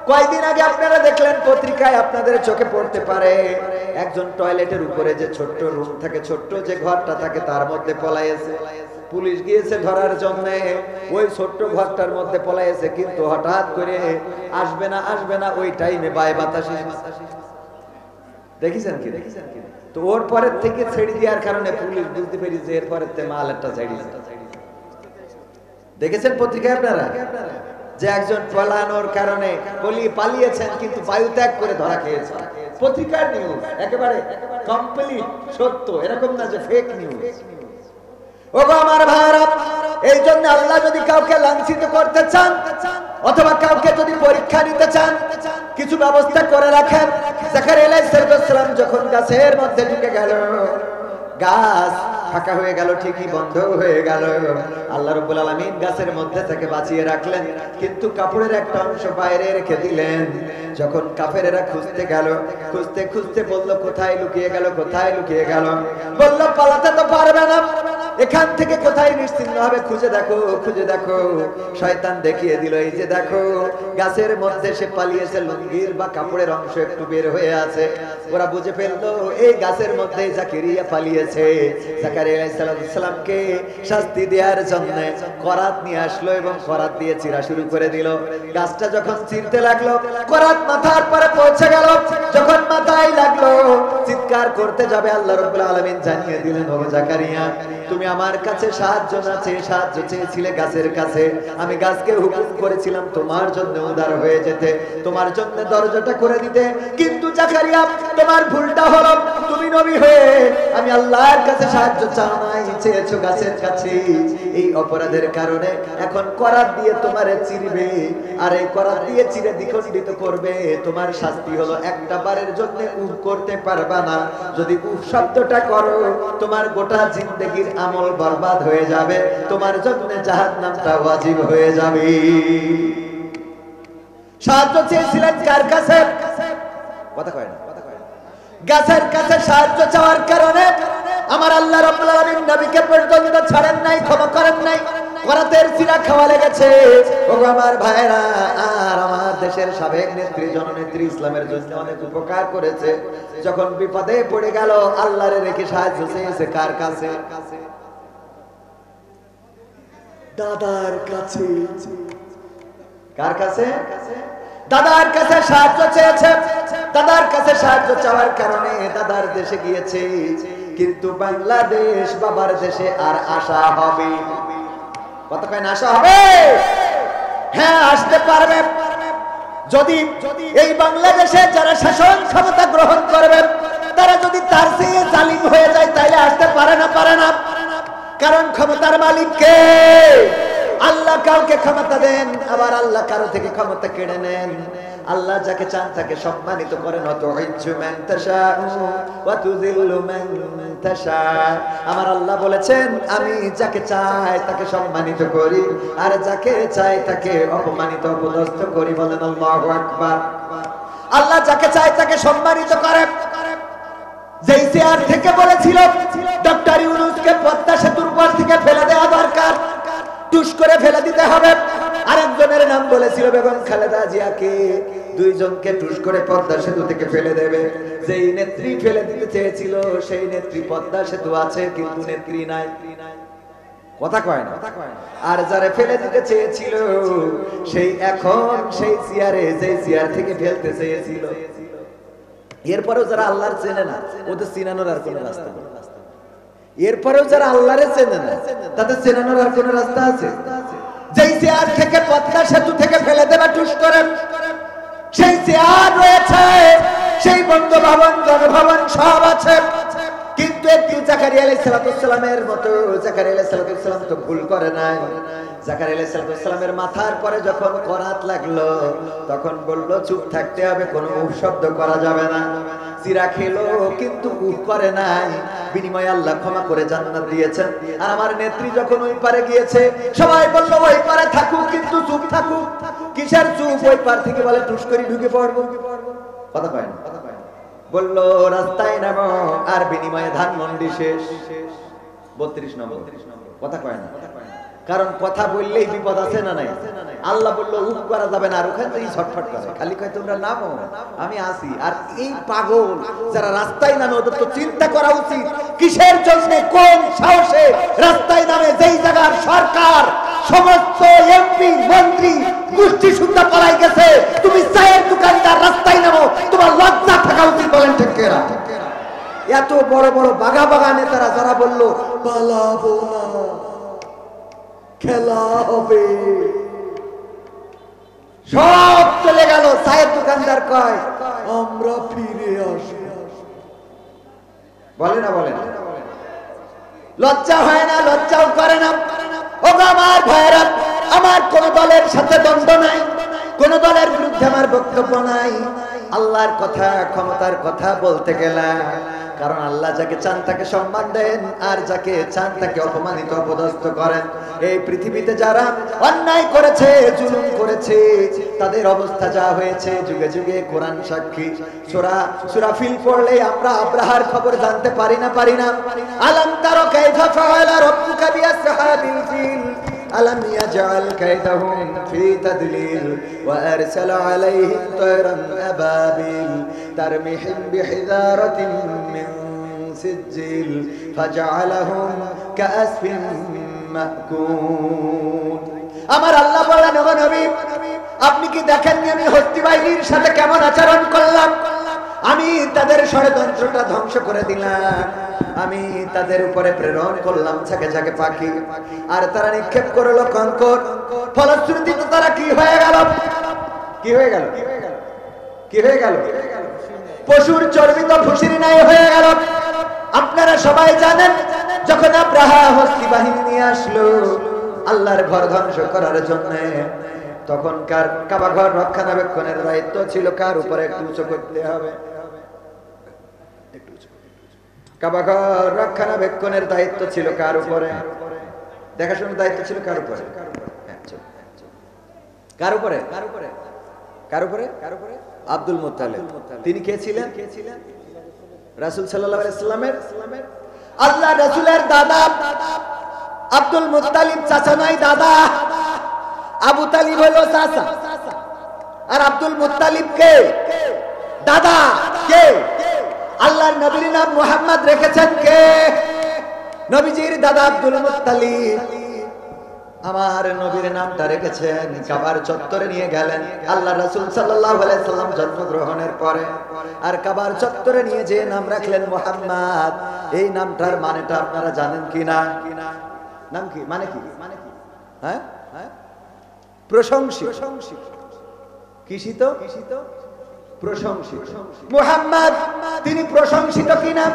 কয়েকদিন আগে আপনারা দেখলেন পত্রিকায়, আপনাদের চোখে পড়তে পারে, একজন টয়লেটের উপরে যে ছোট্ট রুম থাকে, ছোট্ট যে ঘরটা থাকে, তার মধ্যে পলাইছে। পুলিশ গিয়েছে ধরার জন্য, ওই ছোট্ট ঘরটার মধ্যে পলাইছে, কিন্তু হঠাৎ করে আসবে না ওই টাইমে বায় বাতাস দেখেছেন কি? তো ওর পরের থেকে ছেড়ে দেওয়ার কারণে পুলিশ বুঝতে পেরেছে এর পরের থেকে মাল একটা ছেড়ে। দেখেছেন পত্রিকায় আপনারা যে একজন পলানোর কারণে পালিয়েছেন, কিন্তু বায়ু ত্যাগ করে ধরা খেয়েছে। পত্রিকার নিউজ একেবারে কমপ্লিট সত্য, এরকম না যে ফেক নিউজ। ওগো আমার ভাইরা, এই জন্য আল্লাহ যদি কাউকে লাঞ্ছিত করতে চান অথবা কাউকে যদি পরীক্ষা নিতে চান, কিছু ব্যবস্থা করে রাখেন। জাকারিয়া আলাইহিস সালাম যখন গাছের মধ্যে ঢুকে গেল, গাছ ফাঁকা হয়ে গেল, ঠিকই বন্ধ হয়ে গেল। আল্লাহ রাব্বুল আলামিন গাছের মধ্যে থেকে বাঁচিয়ে রাখলেন, কিন্তু কাপড়ের একটা অংশ বাইরে রেখে দিলেন। যখন কাফেরেরা খুঁজতে গেল, খুঁজতে খুঁজতে বলল কোথায় লুকিয়ে গেল, কোথায় লুকিয়ে গেল। বলল পালাতে তো পারবে না, এখান থেকে কোথায় নিশ্চিন্ন হবে, খুঁজে দেখো, খুঁজে দেখো। শয়তান দেখিয়ে দিল, এই যে দেখো গাছের মধ্যে সে পালিয়েছে, লুঙ্গির বা কাপড়ের অংশ একটু বের হয়ে আছে। ওরা বুঝে ফেললো এই গাছের মধ্যে জাকারিয়া পালিয়েছে। জাকারিয়া আলাইহিস সালামকে শাস্তি দেওয়ার জন্য করাত নিয়ে আসলো এবং করাত দিয়ে চিরা শুরু করে দিল। গাছটা যখন চিরতে লাগলো, করাত মাথার পরে পৌঁছে গেল। যখন মাথায় লাগলো, চিৎকার করতে যাবে, আল্লাহ রাব্বুল আলামিন জানিয়ে দিলেন, ও জাকারিয়া তুমি আমার কাছে সাহায্য চেয়েছিলে গাছের কাছে, আমি গাছকে হুকুম করেছিলাম তোমার জন্য উদার হয়ে যেতে, তোমার জন্য দরজাটা করে দিতে। কিন্তু জাকারিয়া তোমার ভুলটা হলো, তুমি নবী হয়ে আমি আল্লাহর কাছে সাহায্য চাও নাই, চেয়েছো গাছের কাছে। এই অপরাধের কারণে এখন করাত দিয়ে তোমারে চিরবে, আর এই করাত দিয়ে চিরে দ্বিখণ্ডিত করবে। তোমার শাস্তি হলো একটা বারের জন্য উফ করতে পারবা না। যদি উফ শব্দটা করো, তোমার গোটা জিন্দেগির আমল বরবাদ হয়ে যাবে, তোমার জন্য জাহান্নামটা ওয়াজিব হয়ে যাবে। সাহায্য চেয়েছিলেন কার কাছে? কথা কয় না, গাছের কাছে সাহায্য চাওয়ার কারণে আমার আল্লাহ রাব্বুল আলামিন নবীকে পর্যন্ত ছাড়েন নাই, ক্ষমা করেন নাই, করাতের চিরা খাওয়া লেগেছে। ওগো আমার ভাইরা, আর আমার দেশের সাবেক নেত্রী জননেত্রী ইসলামের জন্য অনেক উপকার করেছে। যখন বিপদে পড়ে গেল, আল্লাহরে রেখে সাহায্য চেয়েছে কার কাছে? দাদার কাছে। কার কাছে? দাদার কাছে সাহায্য চেয়েছে। দাদার কাছে সাহায্য চাওয়ার কারণে দাদার দেশে গিয়েছে, কিন্তু বাংলাদেশ বাবার দেশে আর আসা হবে? কত কয় না আসা হবে? হ্যাঁ আসতে পারবে, যদি এই বাংলাদেশে যারা শাসন ক্ষমতা গ্রহণ করবে তারা যদি তার চেয়ে জালিম হয়ে যায়, তাইলে আসতে পারে না, পারে না। কারণ ক্ষমতার মালিক কে? আল্লাহ কাউকে ক্ষমতা দেন, আবার আল্লাহ কারো থেকে ক্ষমতা কেড়ে নেন। আল্লাহ যাকে চান তাকে সম্মানিত করেন। আমার আল্লাহ বলেছেন আমি যাকে চাই তাকে সম্মানিত করি, আর যাকে চাই তাকে অপমানিত অপদস্থ করি। বলেন আল্লাহু আকবার। আল্লাহ যাকে চাই তাকে সম্মানিত করে। যেই চেয়ার থেকে বলেছিল ডক্টর ইউনূসকে পদ্মা সেতুর উপর থেকে ফেলে দেওয়া দরকার, টুস করে ফেলে দিতে হবে, আরেকজনের নাম বলেছিল বেগম খালেদা জিয়াকে, দুইজনকে টুস করে পদ্মা সেতু থেকে ফেলে দেবে। যেই নেত্রী ফেলে দিতে চেয়েছিল সেই নেত্রী পদ্মা সেতু আছে, কিন্তু নেত্রী নাই। কথা কয় না। আর যারা ফেলে দিতে চেয়েছিল সেই এখন সেই চেয়ারে, যেই চেয়ার থেকে ফেলতে চেয়েছিল। এরপরেও যারা আল্লাহর চেনে না, ওদের চিনানোর আর কোনো রাস্তা নেই। এরপরেও যারা আল্লাহরে চেনে না, তাদের চেনানোর আর কোনো রাস্তা আছে? যেই চেয়ার থেকে পদ্মা সেতু থেকে ফেলে দেবা টুস করে, সেই চেয়ার রয়েছে, সেই বঙ্গভবন, গণভবন সব আছে, কিন্তু একটু জাকারিয়া আলাইহিস সালামের মতো জাকারিয়া আলাইহিস সালাম তো ভুল করে নাই। জাকারিয়া আলাইহিস সালামের মাথার পরে যখন করাত লাগলো, তখন বলল চুপ থাকতে হবে, কোনো উফ শব্দ করা যাবে না। চিরা খেলো কিন্তু উফ করে নাই। বিনিময়ে আল্লাহ ক্ষমা করে জান্নাত দিয়েছেন। আর আমার নেত্রী যখন ওই পারে গিয়েছে, সবাই বলল ওই পারে থাকুক, কিন্তু চুপ থাকুক। কিসের চুপ? ওই পার থেকে বলে টুস করে ঢুকে পড়বো। কথা কয় না। বললো রাস্তায় নামো, আর বিনিময়ে ধানমন্ডি শেষ। 32 নম্বর। কথা কয় না। কারণ কথা বললেই বিপদ আছে না নাই? আল্লাহ বললো উপ করা যাবে না, আর ওখান থেকেই ছটফট করে, খালি কয় তোমরা নামো আমি আসি। আর এই পাগল যারা রাস্তায় নামে ওদের তো চিন্তা করা উচিত কিসের জন্য, কোন সাহসে রাস্তায় নামে, যেই জায়গার সরকার সমস্ত এমপি মন্ত্রী গোষ্ঠী সুদ্ধা পলাই গেছে, তুমি চায়ের দোকানদার রাস্তায় নামো, তোমার লজ্জা থাকা উচিত। বলেন ঠিক কিনা? এত বড় বড় বাগা বাগা নেতারা যারা বললো পালাবো না, খেলা হবে, সব চলে গেল। চায়ের দোকানদার কয় আমরা ফিরে আসবো। বলে না? বলে না? লজ্জা হয় না? লজ্জাও করে না। ও আমার ভাইরা, আমার কোন দলের সাথে দ্বন্দ্ব নাই, কোন দলের বিরুদ্ধে আমার বক্তব্য নাই। আল্লাহর কথা, ক্ষমতার কথা বলতে গেলাম, কারণ আল্লাহ যাকে চান তাকে সম্মান দেন, আর যাকে চান তাকে অপমানিত অপদস্থ করেন। এই পৃথিবীতে যারা অন্যায় করেছে, জুলুম করেছে, তাদের অবস্থা যা হয়েছে যুগে যুগে কোরআন সাক্ষী। সূরা ফিল পড়লে আমরা আব্রাহার খবর জানতে পারি না? আলাম তারা কাইফা ফাআলা রাব্বুকা বিআসহাবিল ফিল আলাম ইয়াজআল কাইদাহুম ফি তাদলিল ওয়া আরসালা আলাইহিম তায়রান আবাবিল তারমিহিম বিহিজারাতিন মিন সিজিল ফাজআলাহুম কাআসফিন মাকুল। আমার আল্লাহ বলেন, ও নবী আপনি কি দেখেননি আমি হস্তি বাহিনীর সাথে কেমন আচরণ করলাম? আমি তাদের ষড়যন্ত্রটা ধ্বংস করে দিলাম, আমি তাদের উপরে প্রেরণ করলাম ঝাঁকে ঝাঁকে পাখি, আর তারা নিক্ষেপ করলো কঙ্কর। ফলশ্রুতিতে তারা কি হয়ে গেল? পশুর চর্বিত ভুসির নাই হয়ে গেল। আপনারা সবাই জানেন, যখন আব্রাহা হস্তি বাহিনী নিয়ে আসলো আল্লাহর ঘর ধ্বংস করার জন্য, তখন কাবা ঘর রক্ষণাবেক্ষণের দায়িত্ব ছিল কার উপরে? একটু উঁচু করতে হবে। কাবা ঘর রক্ষণাবেক্ষণের দায়িত্ব ছিল কার উপরে? দেখাশোনার দায়িত্ব ছিল কার উপরে? কার উপরে? Abdul Muttalib. তিনি কে ছিলেন? রাসূল সাল্লাল্লাহু আলাইহি ওয়াসাল্লামের আল্লাহ রাসূলের দাদা আব্দুল মুত্তালিব চাচা নয়, দাদা। আবু তালিব হলো চাচা, আর আব্দুল মুত্তালিব কে? দাদা। কে? আল্লাহর নবীর নাম মুহাম্মদ রেখেছেন কে? নবীজির দাদা আব্দুল মুত্তালিব। আমার নবীর নামটা রেখেছেন, কাবার চত্বরে নিয়ে গেলেন আল্লাহ রাসূল সাল্লাল্লাহু আলাইহি সাল্লাম জন্মগ্রহণের পরে, আর কাবার চত্বরে নিয়ে যে নাম রাখলেন মুহাম্মদ। এই নামটার মানেটা আপনারা জানেন কি না? নাম কি? মানে কি? হ্যাঁ, প্রশংসিত। কিসিত? প্রশংসিত। মুহাম্মদ তিনি প্রশংসিত কিনা?